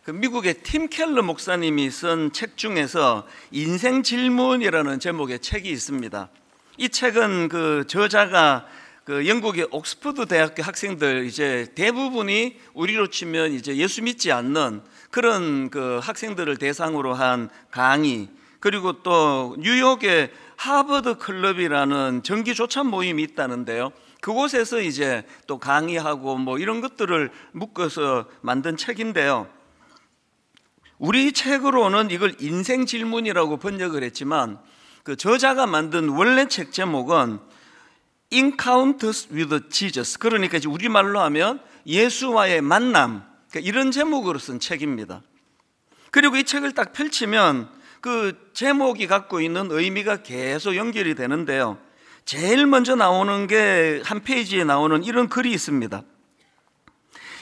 그 미국의 팀 켈러 목사님이 쓴 책 중에서 인생 질문이라는 제목의 책이 있습니다. 이 책은 그 저자가 그 영국의 옥스퍼드 대학교 학생들 이제 대부분이 우리로 치면 이제 예수 믿지 않는 그런 그 학생들을 대상으로 한 강의, 그리고 또 뉴욕의 하버드 클럽이라는 정기 조찬 모임이 있다는데요. 그곳에서 이제 또 강의하고 뭐 이런 것들을 묶어서 만든 책인데요. 우리 책으로는 이걸 인생 질문이라고 번역을 했지만 그 저자가 만든 원래 책 제목은 Encounters with Jesus, 그러니까 이제 우리말로 하면 예수와의 만남, 그러니까 이런 제목으로 쓴 책입니다. 그리고 이 책을 딱 펼치면 그 제목이 갖고 있는 의미가 계속 연결이 되는데요. 제일 먼저 나오는 게 한 페이지에 나오는 이런 글이 있습니다.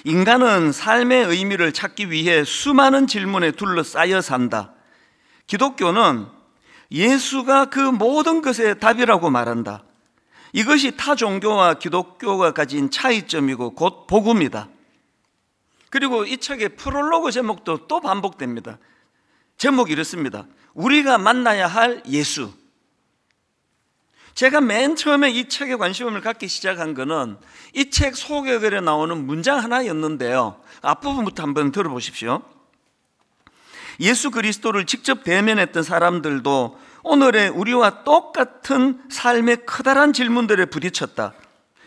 인간은 삶의 의미를 찾기 위해 수많은 질문에 둘러싸여 산다. 기독교는 예수가 그 모든 것의 답이라고 말한다. 이것이 타 종교와 기독교가 가진 차이점이고 곧 복음이다. 그리고 이 책의 프롤로그 제목도 또 반복됩니다. 제목이 이렇습니다. 우리가 만나야 할 예수. 제가 맨 처음에 이 책에 관심을 갖기 시작한 거는 이 책 소개글에 나오는 문장 하나였는데요. 앞부분부터 한번 들어보십시오. 예수 그리스도를 직접 대면했던 사람들도 오늘의 우리와 똑같은 삶의 커다란 질문들에 부딪혔다.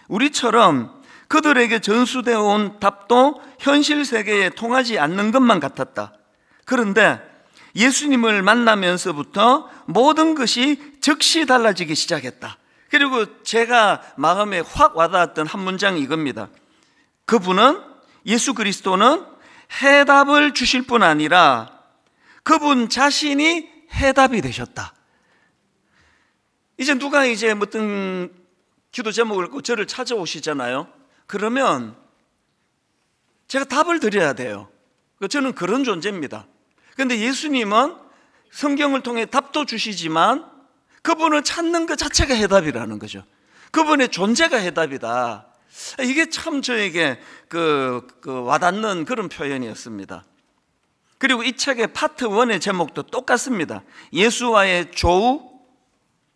우리처럼 그들에게 전수되어 온 답도 현실 세계에 통하지 않는 것만 같았다. 그런데 예수님을 만나면서부터 모든 것이 즉시 달라지기 시작했다. 그리고 제가 마음에 확 와닿았던 한 문장이 이겁니다. 그분은, 예수 그리스도는 해답을 주실 뿐 아니라 그분 자신이 해답이 되셨다. 이제 누가 이제 어떤 기도 제목을 갖고 저를 찾아오시잖아요. 그러면 제가 답을 드려야 돼요. 저는 그런 존재입니다. 그런데 예수님은 성경을 통해 답도 주시지만 그분을 찾는 것 자체가 해답이라는 거죠. 그분의 존재가 해답이다. 이게 참 저에게 와닿는 그런 표현이었습니다. 그리고 이 책의 파트 1의 제목도 똑같습니다. 예수와의 조우,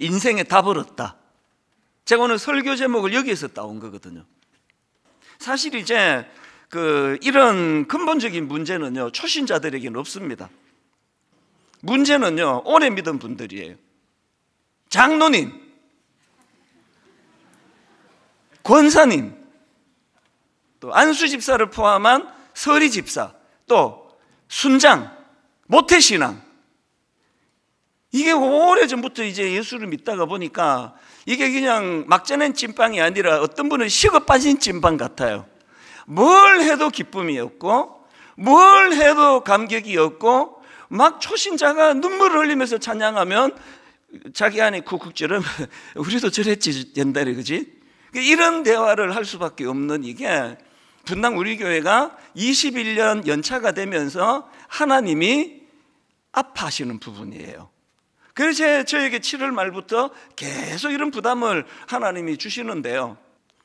인생의 답을 얻다. 제가 오늘 설교 제목을 여기에서 따온 거거든요. 사실 이제 이런 근본적인 문제는요, 초신자들에게는 없습니다. 문제는요, 오래 믿은 분들이에요. 장로님, 권사님, 또 안수 집사를 포함한 서리 집사, 또 순장, 모태신앙. 이게 오래전부터 이제 예수를 믿다가 보니까 이게 그냥 막 쪄낸 찐빵이 아니라 어떤 분은 식어 빠진 찐빵 같아요. 뭘 해도 기쁨이 없고 뭘 해도 감격이 없고 막 초신자가 눈물을 흘리면서 찬양하면 자기 안에 쿡쿡 찌르면 우리도 저랬지 옛날에, 그지? 이런 대화를 할 수밖에 없는 이게 분당 우리 교회가 21년 연차가 되면서 하나님이 아파하시는 부분이에요. 그래서 저에게 7월 말부터 계속 이런 부담을 하나님이 주시는데요.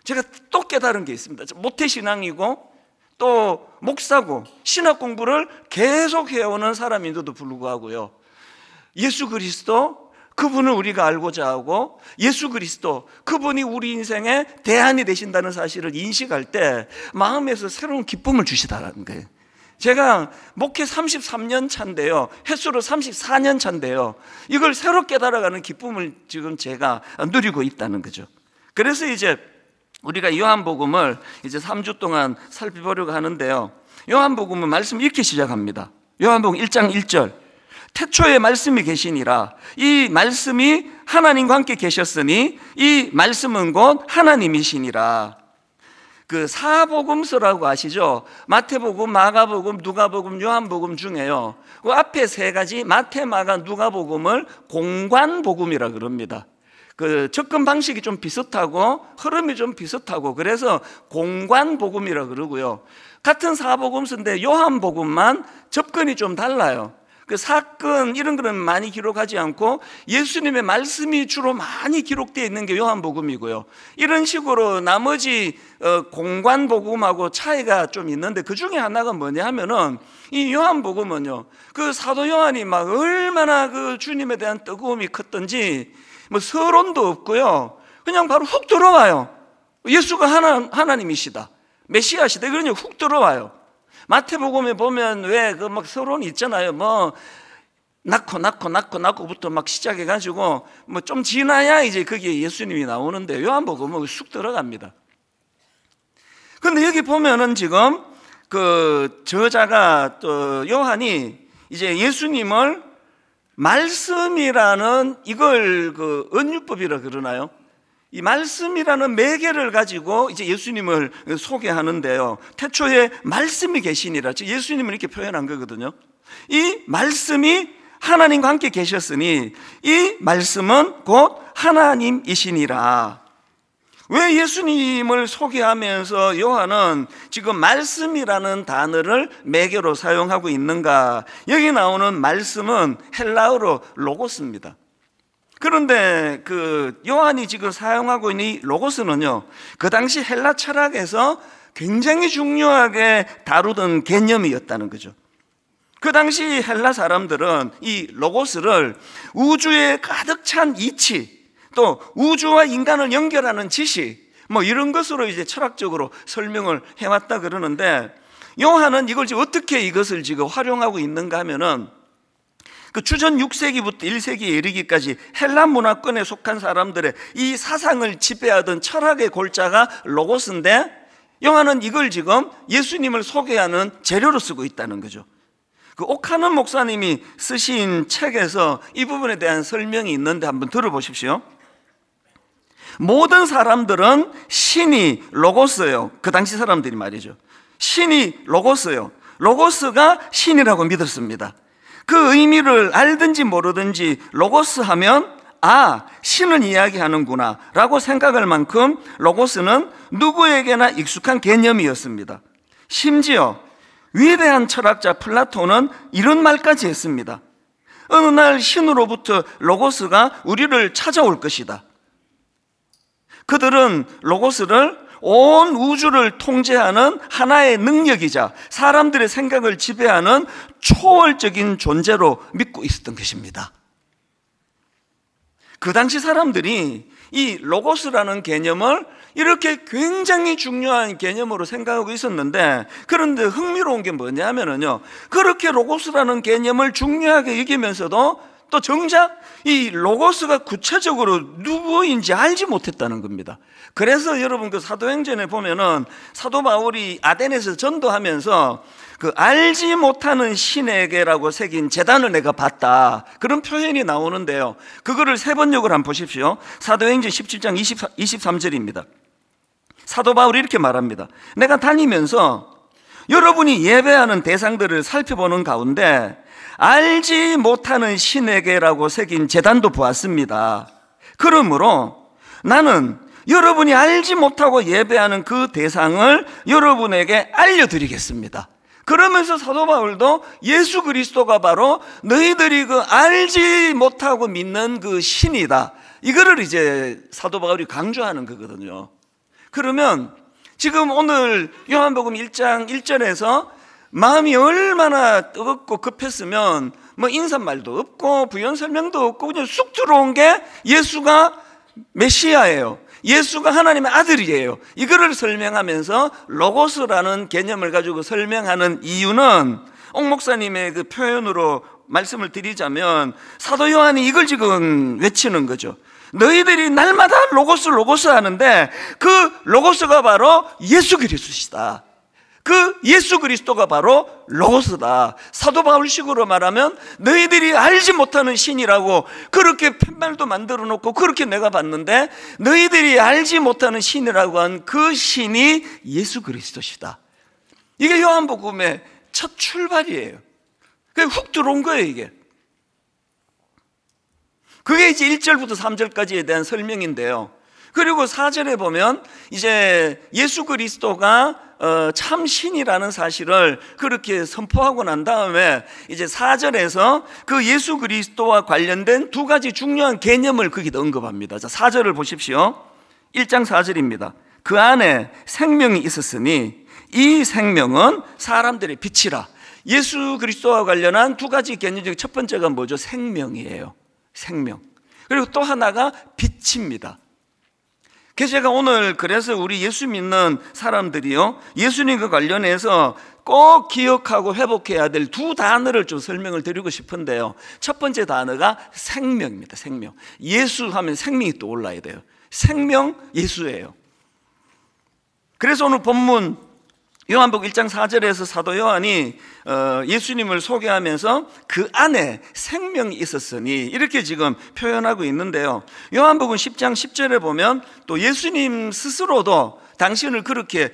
제가 또 깨달은 게 있습니다. 모태신앙이고 또 목사고 신학 공부를 계속 해오는 사람인데도 불구하고요, 예수 그리스도 그분을 우리가 알고자 하고 예수 그리스도 그분이 우리 인생의 대안이 되신다는 사실을 인식할 때 마음에서 새로운 기쁨을 주시다라는 거예요. 제가 목회 33년 차인데요, 횟수로 34년 차인데요, 이걸 새로 깨달아가는 기쁨을 지금 제가 누리고 있다는 거죠. 그래서 이제 우리가 요한복음을 이제 3주 동안 살펴보려고 하는데요, 요한복음은 말씀 이렇게 시작합니다. 요한복음 1장 1절, 태초에 말씀이 계시니라. 이 말씀이 하나님과 함께 계셨으니 이 말씀은 곧 하나님이시니라. 그 사복음서라고 아시죠? 마태복음, 마가복음, 누가복음, 요한복음 중에요, 그 앞에 세 가지 마태, 마가, 누가복음을 공관복음이라 그럽니다. 그 접근 방식이 좀 비슷하고 흐름이 좀 비슷하고 그래서 공관복음이라 그러고요. 같은 사복음서인데 요한복음만 접근이 좀 달라요. 그 사건 이런 거는 많이 기록하지 않고 예수님의 말씀이 주로 많이 기록되어 있는 게 요한복음이고요. 이런 식으로 나머지 공관복음하고 차이가 좀 있는데 그 중에 하나가 뭐냐 하면은 이 요한복음은요, 그 사도 요한이 막 얼마나 그 주님에 대한 뜨거움이 컸던지 뭐 서론도 없고요, 그냥 바로 훅 들어와요. 예수가 하나님이시다, 메시아시다, 그러니 훅 들어와요. 마태복음에 보면 왜 그 막 서론이 있잖아요. 뭐 낳고부터 막 시작해가지고 뭐 좀 지나야 이제 거기에 예수님이 나오는데 요한복음은 쑥 들어갑니다. 근데 여기 보면은 지금 그 저자가 또 요한이 이제 예수님을 말씀이라는 이걸 그 은유법이라 그러나요? 이 말씀이라는 매개를 가지고 이제 예수님을 소개하는데요, 태초에 말씀이 계시니라, 즉 예수님을 이렇게 표현한 거거든요. 이 말씀이 하나님과 함께 계셨으니 이 말씀은 곧 하나님이시니라. 왜 예수님을 소개하면서 요한은 지금 말씀이라는 단어를 매개로 사용하고 있는가? 여기 나오는 말씀은 헬라어로 로고스입니다. 그런데 그 요한이 지금 사용하고 있는 이 로고스는요, 그 당시 헬라 철학에서 굉장히 중요하게 다루던 개념이었다는 거죠. 그 당시 헬라 사람들은 이 로고스를 우주에 가득 찬 이치, 또 우주와 인간을 연결하는 지식, 뭐 이런 것으로 이제 철학적으로 설명을 해왔다 그러는데, 요한은 이걸 지금 어떻게 이것을 지금 활용하고 있는가 하면은 그 주전 6세기부터 1세기에 이르기까지 헬라 문화권에 속한 사람들의 이 사상을 지배하던 철학의 골자가 로고스인데, 요한은 이걸 지금 예수님을 소개하는 재료로 쓰고 있다는 거죠. 그 오카는 목사님이 쓰신 책에서 이 부분에 대한 설명이 있는데 한번 들어보십시오. 모든 사람들은 신이 로고스예요. 그 당시 사람들이 말이죠. 신이 로고스예요. 로고스가 신이라고 믿었습니다. 그 의미를 알든지 모르든지 로고스 하면 아, 신을 이야기하는구나 라고 생각할 만큼 로고스는 누구에게나 익숙한 개념이었습니다. 심지어 위대한 철학자 플라톤은 이런 말까지 했습니다. 어느 날 신으로부터 로고스가 우리를 찾아올 것이다. 그들은 로고스를 온 우주를 통제하는 하나의 능력이자 사람들의 생각을 지배하는 초월적인 존재로 믿고 있었던 것입니다. 그 당시 사람들이 이 로고스라는 개념을 이렇게 굉장히 중요한 개념으로 생각하고 있었는데, 그런데 흥미로운 게 뭐냐면요, 그렇게 로고스라는 개념을 중요하게 여기면서도 또 정작 이 로고스가 구체적으로 누구인지 알지 못했다는 겁니다. 그래서 여러분 그 사도행전에 보면은 사도 바울이 아덴에서 전도하면서 그 알지 못하는 신에게라고 새긴 제단을 내가 봤다, 그런 표현이 나오는데요, 그거를 세 번역을 한번 보십시오. 사도행전 17장 23절입니다. 사도 바울이 이렇게 말합니다. 내가 다니면서 여러분이 예배하는 대상들을 살펴보는 가운데 알지 못하는 신에게라고 새긴 제단도 보았습니다. 그러므로 나는 여러분이 알지 못하고 예배하는 그 대상을 여러분에게 알려드리겠습니다. 그러면서 사도 바울도 예수 그리스도가 바로 너희들이 그 알지 못하고 믿는 그 신이다, 이거를 이제 사도 바울이 강조하는 거거든요. 그러면 지금 오늘 요한복음 1장 1절에서 마음이 얼마나 뜨겁고 급했으면 뭐 인사말도 없고 부연 설명도 없고 그냥 쑥 들어온 게 예수가 메시아예요, 예수가 하나님의 아들이에요, 이거를 설명하면서 로고스라는 개념을 가지고 설명하는 이유는, 옥 목사님의 그 표현으로 말씀을 드리자면 사도 요한이 이걸 지금 외치는 거죠. 너희들이 날마다 로고스 하는데 그 로고스가 바로 예수 그리스도시다. 그 예수 그리스도가 바로 로고스다. 사도 바울식으로 말하면 너희들이 알지 못하는 신이라고 그렇게 팻말도 만들어 놓고 그렇게 내가 봤는데, 너희들이 알지 못하는 신이라고 한 그 신이 예수 그리스도시다. 이게 요한복음의 첫 출발이에요. 그게 훅 들어온 거예요, 이게. 그게 이제 1절부터 3절까지에 대한 설명인데요, 그리고 4절에 보면 이제 예수 그리스도가 참 신이라는 사실을 그렇게 선포하고 난 다음에 이제 4절에서 그 예수 그리스도와 관련된 두 가지 중요한 개념을 거기다 언급합니다. 자, 4절을 보십시오. 1장 4절입니다. 그 안에 생명이 있었으니 이 생명은 사람들의 빛이라. 예수 그리스도와 관련한 두 가지 개념 중 첫 번째가 뭐죠? 생명이에요. 생명. 그리고 또 하나가 빛입니다. 그래서 제가 오늘 그래서 우리 예수 믿는 사람들이요, 예수님과 관련해서 꼭 기억하고 회복해야 될 두 단어를 좀 설명을 드리고 싶은데요. 첫 번째 단어가 생명입니다. 생명. 예수 하면 생명이 떠올라야 돼요. 생명 예수예요. 그래서 오늘 본문 요한복음 1장 4절에서 사도 요한이 예수님을 소개하면서 그 안에 생명이 있었으니 이렇게 지금 표현하고 있는데요. 요한복음 10장 10절에 보면 또 예수님 스스로도 당신을 그렇게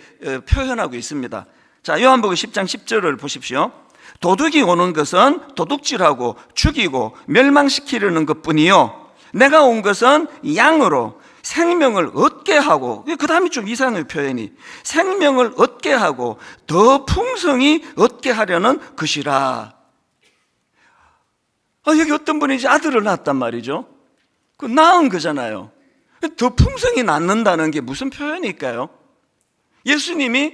표현하고 있습니다. 자, 요한복음 10장 10절을 보십시오. 도둑이 오는 것은 도둑질하고 죽이고 멸망시키려는 것뿐이요, 내가 온 것은 양으로 생명을 얻게 하고, 그 다음에 좀 이상해요, 표현이. 생명을 얻게 하고 더 풍성히 얻게 하려는 것이라. 여기 어떤 분이 이제 아들을 낳았단 말이죠. 그 낳은 거잖아요. 더 풍성히 낳는다는 게 무슨 표현일까요? 예수님이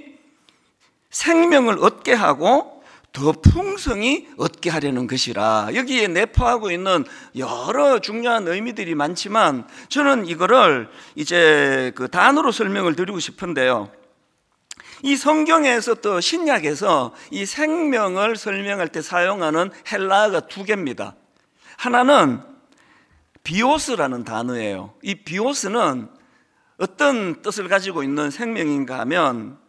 생명을 얻게 하고 더 풍성히 얻게 하려는 것이라. 여기에 내포하고 있는 여러 중요한 의미들이 많지만 저는 이거를 이제 그 단어로 설명을 드리고 싶은데요. 이 성경에서 또 신약에서 이 생명을 설명할 때 사용하는 헬라어가 두 개입니다. 하나는 비오스라는 단어예요. 이 비오스는 어떤 뜻을 가지고 있는 생명인가 하면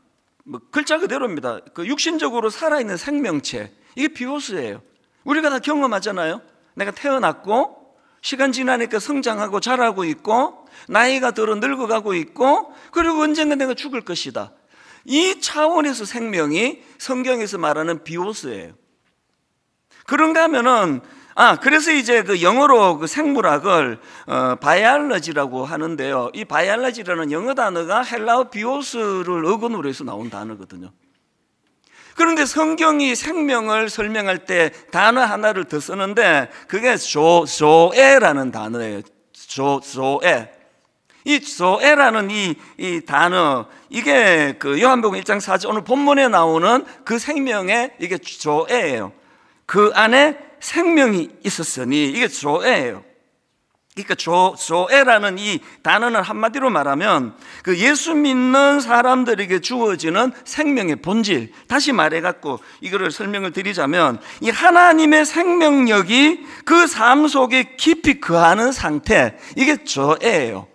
글자 그대로입니다. 그 육신적으로 살아있는 생명체, 이게 비오스예요. 우리가 다 경험하잖아요. 내가 태어났고 시간 지나니까 성장하고 자라고 있고 나이가 들어 늙어가고 있고 그리고 언젠가 내가 죽을 것이다. 이 차원에서 생명이 성경에서 말하는 비오스예요. 그런가 하면은 그래서 이제 그 영어로 그 생물학을 바이올로지라고 하는데요. 이 바이올로지라는 영어 단어가 헬라어 비오스를 어근으로 해서 나온 단어거든요. 그런데 성경이 생명을 설명할 때 단어 하나를 더 쓰는데 그게 조에라는 단어예요. 조에. 이 조에라는 이 단어, 이게 그 요한복음 1장 4절 오늘 본문에 나오는 그 생명의 이게 조에예요. 그 안에 생명이 있었으니, 이게 조에예요. 그러니까 조에라는 이 단어는 한마디로 말하면 그 예수 믿는 사람들에게 주어지는 생명의 본질, 다시 말해갖고 이거를 설명을 드리자면 이 하나님의 생명력이 그 삶 속에 깊이 거하는 상태, 이게 조에예요.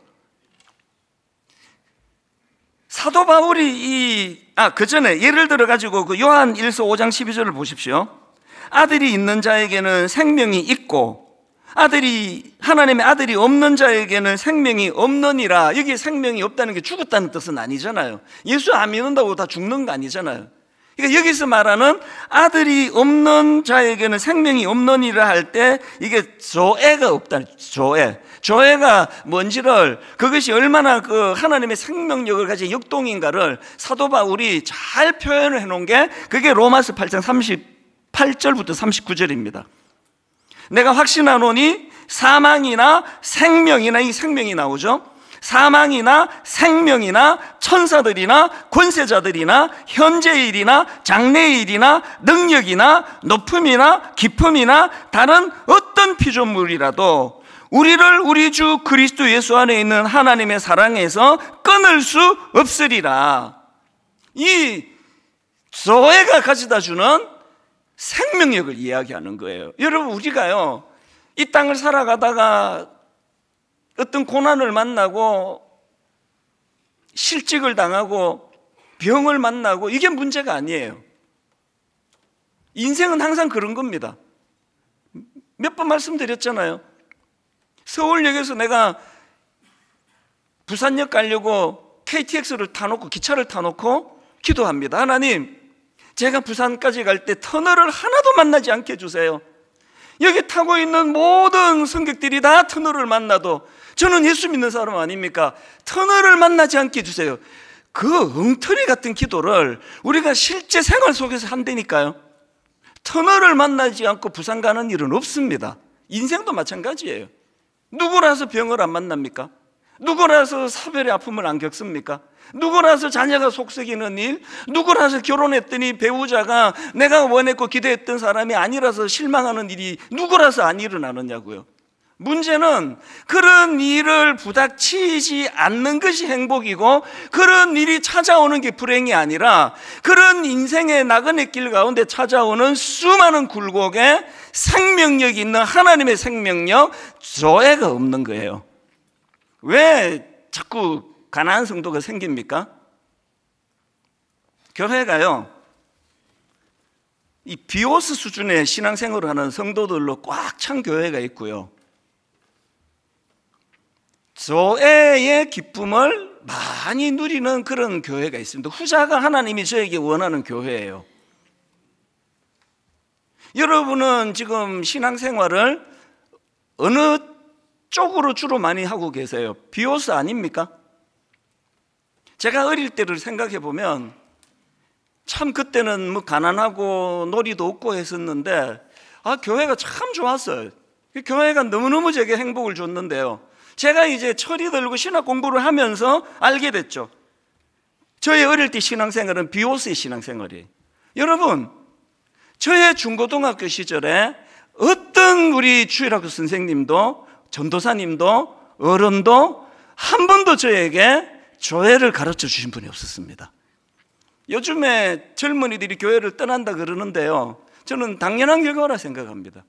사도 바울이 그 전에 예를 들어 가지고 그 요한 1서 5장 12절을 보십시오. 아들이 있는 자에게는 생명이 있고 하나님의 아들이 없는 자에게는 생명이 없느니라. 여기 생명이 없다는 게 죽었다는 뜻은 아니잖아요. 예수 안 믿는다고 다 죽는 거 아니잖아요. 그러니까 여기서 말하는 아들이 없는 자에게는 생명이 없느니라 할 때 이게 조에가 없다는, 조에가 뭔지를, 그것이 얼마나 그 하나님의 생명력을 가진 역동인가를 사도 바울이 잘 표현을 해놓은 게 그게 로마서 8장 38절부터 39절입니다. 내가 확신하노니 사망이나 생명이나, 이 생명이 나오죠. 사망이나 생명이나 천사들이나 권세자들이나 현재일이나 장래일이나 능력이나 높음이나 깊음이나 다른 어떤 피조물이라도 우리를 우리 주 그리스도 예수 안에 있는 하나님의 사랑에서 끊을 수 없으리라. 이 조회가 가져다 주는 생명력을 이야기하는 거예요. 여러분, 우리가요, 이 땅을 살아가다가 어떤 고난을 만나고 실직을 당하고 병을 만나고 이게 문제가 아니에요. 인생은 항상 그런 겁니다. 몇 번 말씀드렸잖아요. 서울역에서 내가 부산역 가려고 KTX를 타놓고, 기차를 타놓고 기도합니다. 하나님, 제가 부산까지 갈 때 터널을 하나도 만나지 않게 해주세요. 여기 타고 있는 모든 승객들이 다 터널을 만나도 저는 예수 믿는 사람 아닙니까? 터널을 만나지 않게 해주세요. 그 엉터리 같은 기도를 우리가 실제 생활 속에서 한다니까요. 터널을 만나지 않고 부산 가는 일은 없습니다. 인생도 마찬가지예요. 누구라서 병을 안 만납니까? 누구라서 사별의 아픔을 안 겪습니까? 누구라서 자녀가 속썩이는 일? 누구라서 결혼했더니 배우자가 내가 원했고 기대했던 사람이 아니라서 실망하는 일이 누구라서 안 일어나느냐고요. 문제는 그런 일을 부닥치지 않는 것이 행복이고 그런 일이 찾아오는 게 불행이 아니라 그런 인생의 나그네 길 가운데 찾아오는 수많은 굴곡에 생명력이 있는 하나님의 생명력, 조회가 없는 거예요. 왜 자꾸 가난한 성도가 생깁니까? 교회가요, 이 비오스 수준의 신앙생활을 하는 성도들로 꽉 찬 교회가 있고요, 조회의 기쁨을 많이 누리는 그런 교회가 있습니다. 후자가 하나님이 저에게 원하는 교회예요. 여러분은 지금 신앙생활을 어느 쪽으로 주로 많이 하고 계세요? 비오스 아닙니까? 제가 어릴 때를 생각해 보면 참 그때는 뭐 가난하고 놀이도 없고 했었는데 교회가 참 좋았어요. 교회가 너무너무 제게 행복을 줬는데요, 제가 이제 철이 들고 신학 공부를 하면서 알게 됐죠. 저의 어릴 때 신앙생활은 비오스의 신앙생활이에요. 여러분, 저의 중고등학교 시절에 어떤 우리 주일학교 선생님도 전도사님도 어른도 한 번도 저에게 교회를 가르쳐 주신 분이 없었습니다. 요즘에 젊은이들이 교회를 떠난다 그러는데요, 저는 당연한 결과라 생각합니다.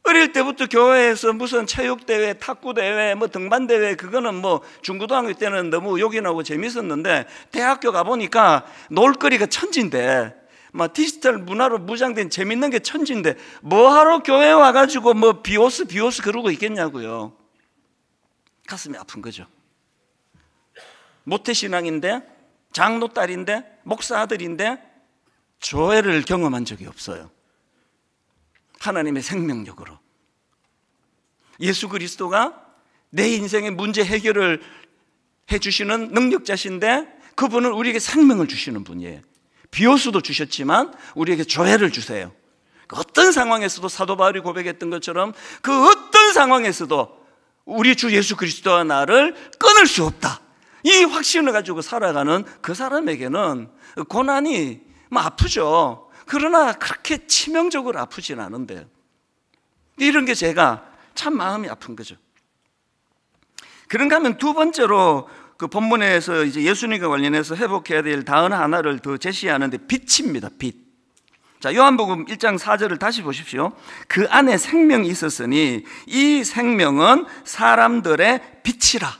어릴 때부터 교회에서 무슨 체육대회, 탁구대회, 뭐 등반대회, 그거는 뭐 중고등학교 때는 너무 요긴하고 재밌었는데 대학교 가보니까 놀거리가 천지인데, 막 디지털 문화로 무장된 재밌는 게 천지인데 뭐하러 교회 와가지고 뭐 비오스 그러고 있겠냐고요. 가슴이 아픈 거죠. 모태신앙인데, 장로 딸인데, 목사 아들인데 교회를 경험한 적이 없어요. 하나님의 생명력으로 예수 그리스도가 내 인생의 문제 해결을 해주시는 능력자신데 그분은 우리에게 생명을 주시는 분이에요. 비오스도 주셨지만 우리에게 조회를 주세요. 어떤 상황에서도 사도 바울이 고백했던 것처럼 그 어떤 상황에서도 우리 주 예수 그리스도와 나를 끊을 수 없다, 이 확신을 가지고 살아가는 그 사람에게는 고난이 아프죠. 그러나 그렇게 치명적으로 아프진 않은데요. 이런 게 제가 참 마음이 아픈 거죠. 그런가 하면 두 번째로 그 본문에서 이제 예수님과 관련해서 회복해야 될 다음 하나를 더 제시하는데 빛입니다. 빛. 자, 요한복음 1장 4절을 다시 보십시오. 그 안에 생명이 있었으니 이 생명은 사람들의 빛이라.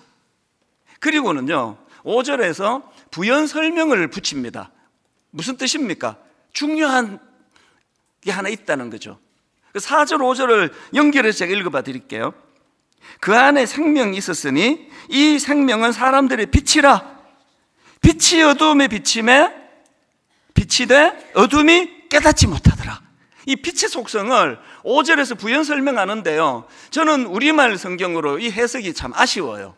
그리고는요 5절에서 부연 설명을 붙입니다. 무슨 뜻입니까? 중요한 게 하나 있다는 거죠. 4절 5절을 연결해서 제가 읽어봐 드릴게요. 그 안에 생명이 있었으니 이 생명은 사람들의 빛이라. 빛이 어둠에 비침에 빛이 돼 어둠이 깨닫지 못하더라. 이 빛의 속성을 5절에서 부연 설명하는데요, 저는 우리말 성경으로 이 해석이 참 아쉬워요.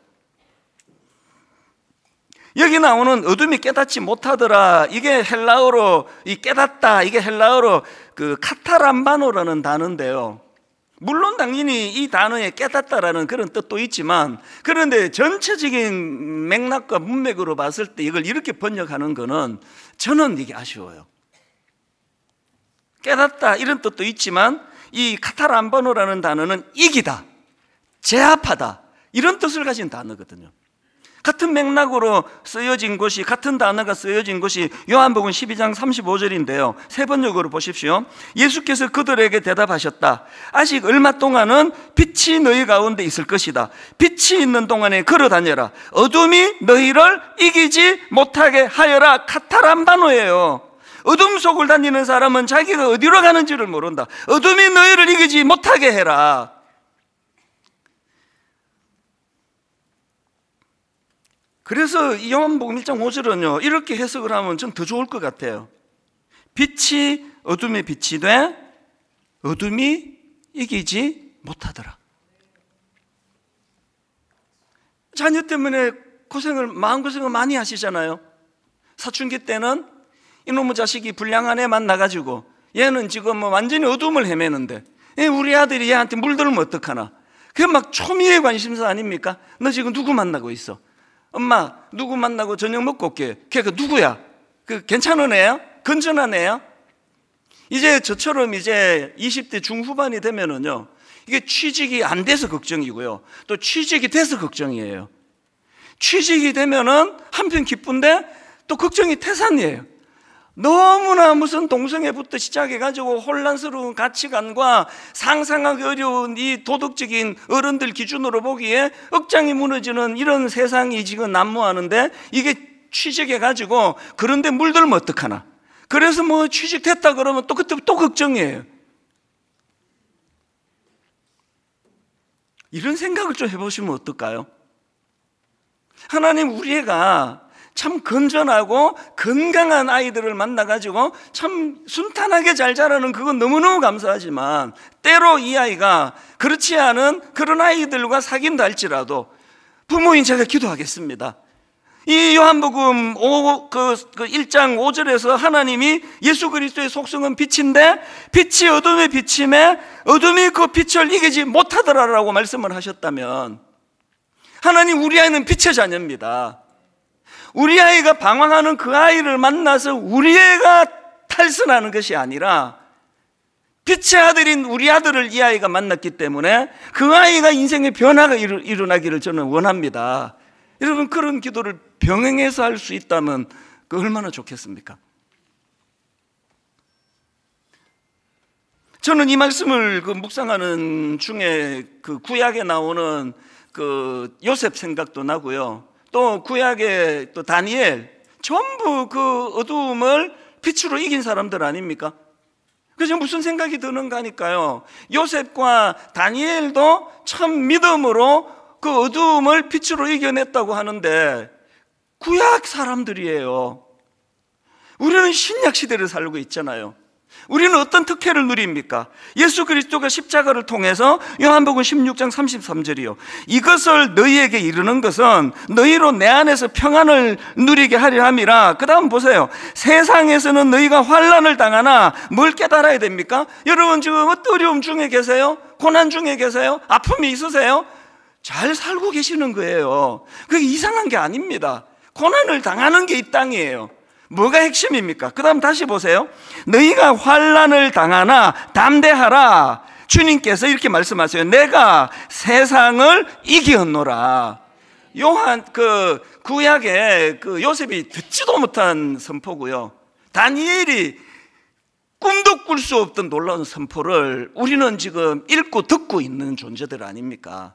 여기 나오는 어둠이 깨닫지 못하더라, 이게 헬라어로 이 깨닫다, 이게 헬라어로 그 카타람바노라는 단어인데요, 물론 당연히 이 단어에 깨닫다라는 그런 뜻도 있지만 그런데 전체적인 맥락과 문맥으로 봤을 때 이걸 이렇게 번역하는 거는 저는 이게 아쉬워요. 깨닫다 이런 뜻도 있지만 이 카타람바노라는 단어는 이기다, 제압하다 이런 뜻을 가진 단어거든요. 같은 맥락으로 쓰여진 것이, 같은 단어가 쓰여진 것이 요한복음 12장 35절인데요 세 번역으로 보십시오. 예수께서 그들에게 대답하셨다. 아직 얼마 동안은 빛이 너희 가운데 있을 것이다. 빛이 있는 동안에 걸어다녀라. 어둠이 너희를 이기지 못하게 하여라. 카타람바노예요. 어둠 속을 다니는 사람은 자기가 어디로 가는지를 모른다. 어둠이 너희를 이기지 못하게 해라. 그래서 이 요한복음 1장 5절은요 이렇게 해석을 하면 좀 더 좋을 것 같아요. 빛이 어둠에 빛이 돼 어둠이 이기지 못하더라. 자녀 때문에 마음고생을 많이 하시잖아요. 사춘기 때는 이놈의 자식이 불량한 애만 나가지고 얘는 지금 뭐 완전히 어둠을 헤매는데 우리 아들이 얘한테 물들면 어떡하나. 그게 막 초미의 관심사 아닙니까? 너 지금 누구 만나고 있어? 엄마 누구 만나고 저녁 먹고 올게. 걔가 누구야? 그 괜찮은 애야? 건전한 애야? 이제 저처럼 이제 20대 중후반이 되면은요, 이게 취직이 안 돼서 걱정이고요, 또 취직이 돼서 걱정이에요. 취직이 되면은 한편 기쁜데 또 걱정이 태산이에요. 너무나 무슨 동성애부터 시작해가지고 혼란스러운 가치관과 상상하기 어려운 이 도덕적인 어른들 기준으로 보기에 억장이 무너지는 이런 세상이 지금 난무하는데, 이게 취직해가지고 그런데 물들면 어떡하나. 그래서 뭐 취직됐다 그러면 또 그때 또 걱정이에요. 이런 생각을 좀 해보시면 어떨까요? 하나님, 우리 애가 참 건전하고 건강한 아이들을 만나가지고 참 순탄하게 잘 자라는 그건 너무너무 감사하지만, 때로 이 아이가 그렇지 않은 그런 아이들과 사귄다 할지라도 부모인 제가 기도하겠습니다. 이 요한복음 1장 5절에서 하나님이 예수 그리스도의 속성은 빛인데 빛이 어둠에 비침에 어둠이 그 빛을 이기지 못하더라라고 말씀을 하셨다면, 하나님, 우리 아이는 빛의 자녀입니다. 우리 아이가 방황하는 그 아이를 만나서 우리 애가 탈선하는 것이 아니라 빛의 아들인 우리 아들을 이 아이가 만났기 때문에 그 아이가 인생의 변화가 일어나기를 저는 원합니다. 여러분, 그런 기도를 병행해서 할 수 있다면 그 얼마나 좋겠습니까? 저는 이 말씀을 묵상하는 중에 그 구약에 나오는 그 요셉 생각도 나고요, 또 구약의 또 다니엘, 전부 그 어두움을 빛으로 이긴 사람들 아닙니까? 그래서 무슨 생각이 드는가 하니까요, 요셉과 다니엘도 참 믿음으로 그 어두움을 빛으로 이겨냈다고 하는데 구약 사람들이에요. 우리는 신약 시대를 살고 있잖아요. 우리는 어떤 특혜를 누립니까? 예수 그리스도가 십자가를 통해서 요한복음 16장 33절이요, 이것을 너희에게 이르는 것은 너희로 내 안에서 평안을 누리게 하려 함이라. 그 다음 보세요. 세상에서는 너희가 환난을 당하나 뭘 깨달아야 됩니까? 여러분, 지금 어려움 중에 계세요? 고난 중에 계세요? 아픔이 있으세요? 잘 살고 계시는 거예요. 그게 이상한 게 아닙니다. 고난을 당하는 게 이 땅이에요. 뭐가 핵심입니까? 그 다음 다시 보세요. 너희가 환난을 당하나 담대하라. 주님께서 이렇게 말씀하세요. 내가 세상을 이겼노라. 요한 구약에 요셉이 듣지도 못한 선포고요, 다니엘이 꿈도 꿀 수 없던 놀라운 선포를 우리는 지금 읽고 듣고 있는 존재들 아닙니까?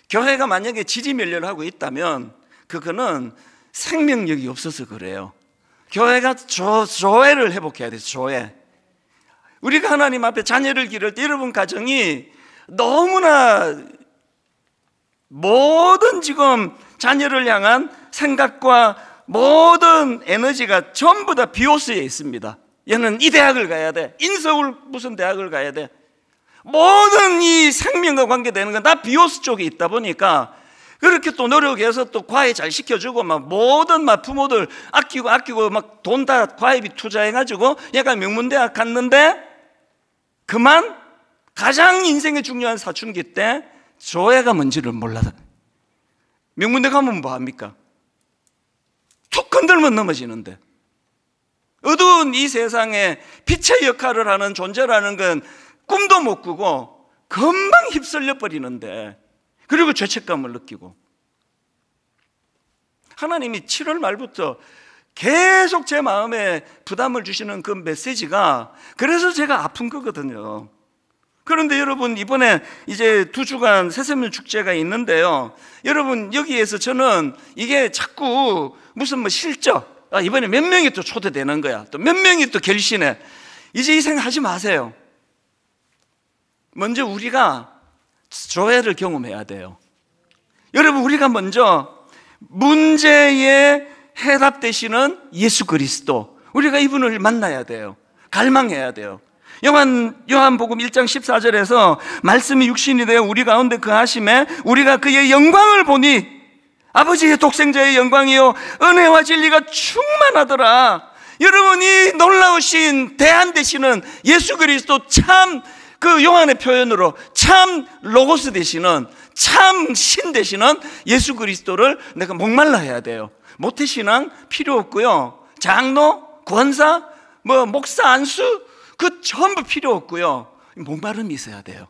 교회가 만약에 지지멸렬하고 있다면 그거는 생명력이 없어서 그래요. 교회가 조회를 회복해야 돼요. 조회. 우리가 하나님 앞에 자녀를 기를 때 여러분 가정이 너무나 모든 지금 자녀를 향한 생각과 모든 에너지가 전부 다 비오스에 있습니다. 얘는 이 대학을 가야 돼, 인서울 무슨 대학을 가야 돼, 모든 이 생명과 관계되는 건 다 비오스 쪽에 있다 보니까 그렇게 또 노력해서 또 과외 잘 시켜주고 모든 부모들 아끼고 막 돈 다 과외비 투자해가지고 얘가 명문대학 갔는데 그만 가장 인생의 중요한 사춘기 때 조회가 뭔지를 몰라. 명문대 가면 뭐합니까? 툭 건들면 넘어지는데, 어두운 이 세상에 빛의 역할을 하는 존재라는 건 꿈도 못 꾸고 금방 휩쓸려 버리는데, 그리고 죄책감을 느끼고. 하나님이 7월 말부터 계속 제 마음에 부담을 주시는 그 메시지가 그래서 제가 아픈 거거든요. 그런데 여러분, 이번에 이제 2주간 새샘년 축제가 있는데요, 여러분, 여기에서 저는 이게 자꾸 무슨 실적, 이번에 몇 명이 또 초대되는 거야, 또 몇 명이 또 결신해, 이제 이 생각하지 마세요. 먼저 우리가 조회를 경험해야 돼요. 여러분, 우리가 먼저 문제에 해답되시는 예수 그리스도, 우리가 이분을 만나야 돼요. 갈망해야 돼요. 요한복음 1장 14절에서 말씀이 육신이 되어 우리 가운데 거하심에 우리가 그의 영광을 보니 아버지의 독생자의 영광이요 은혜와 진리가 충만하더라. 여러분, 이 놀라우신 대안 되시는 예수 그리스도, 참 그 요한의 표현으로 참 로고스 되시는, 참 신 되시는 예수 그리스도를 내가 목말라 해야 돼요. 모태신앙 필요 없고요, 장로, 권사, 목사, 안수 그 전부 필요 없고요, 목마름이 있어야 돼요.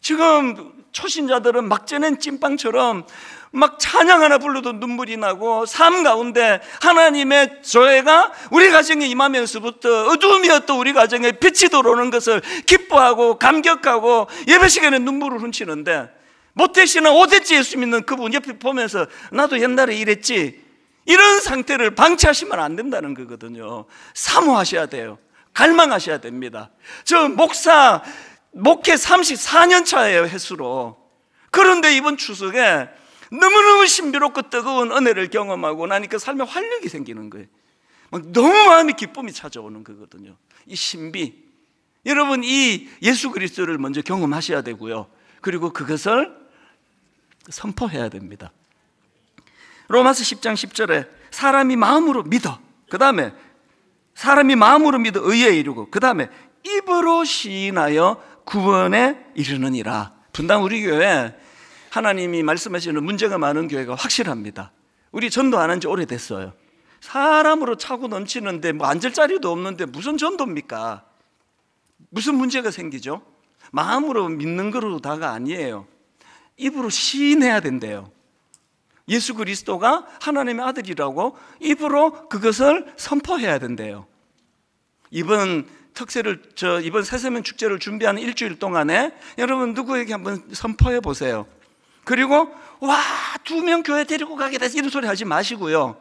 지금 초신자들은 막 쪄낸 찐빵처럼 막 찬양 하나 불러도 눈물이 나고, 삶 가운데 하나님의 조회가 우리 가정에 임하면서부터 어두움이었던 우리 가정에 빛이 들어오는 것을 기뻐하고 감격하고 예배 시간에 눈물을 훔치는데, 모태신앙 5대째 예수 믿는 그분 옆에 보면서 나도 옛날에 이랬지, 이런 상태를 방치하시면 안 된다는 거거든요. 사모하셔야 돼요. 갈망하셔야 됩니다. 저 목회 34년 차예요, 횟수로. 그런데 이번 추석에 너무너무 신비롭고 뜨거운 은혜를 경험하고 나니까 삶에 활력이 생기는 거예요. 막 너무 마음의 기쁨이 찾아오는 거거든요. 이 신비, 여러분, 이 예수 그리스도를 먼저 경험하셔야 되고요, 그리고 그것을 선포해야 됩니다. 로마서 10장 10절에 사람이 마음으로 믿어, 그 다음에 사람이 마음으로 믿어 의에 이르고, 그 다음에 입으로 시인하여 구원에 이르느니라. 분당 우리 교회 하나님이 말씀하시는 문제가 많은 교회가 확실합니다. 우리 전도 안 한 지 오래됐어요. 사람으로 차고 넘치는데 앉을 자리도 없는데 무슨 전도입니까? 무슨 문제가 생기죠? 마음으로 믿는 거로 다가 아니에요. 입으로 시인해야 된대요. 예수 그리스도가 하나님의 아들이라고 입으로 그것을 선포해야 된대요. 이번 새세면 축제를 준비하는 일주일 동안에 여러분 누구에게 한번 선포해 보세요. 그리고 2명 교회 데리고 가게 돼서 이런 소리 하지 마시고요,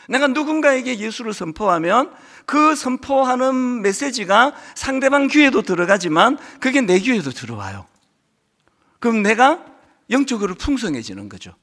내가 누군가에게 예수를 선포하면 그 선포하는 메시지가 상대방 귀에도 들어가지만 그게 내 귀에도 들어와요. 그럼 내가 영적으로 풍성해지는 거죠.